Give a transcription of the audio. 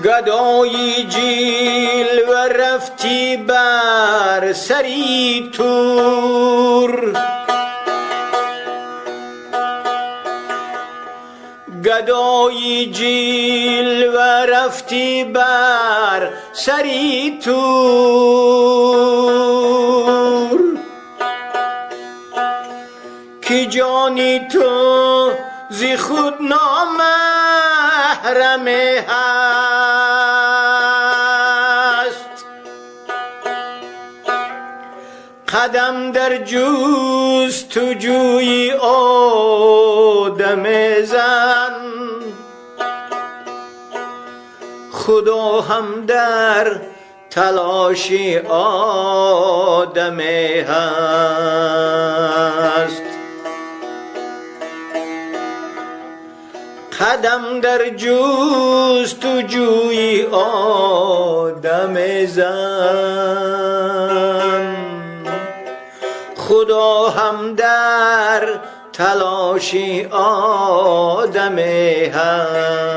گدایی جیل و رفتی بر سری تور، گدایی جیل و رفتی بر سری تور، کی جانی تو زی خود نامحرم هست، قدم در جستجوی آدم زن، خدا هم در تلاش آدم هست. قدم در جستجوی آدم زن، خدا هم در تلاش آدم هست.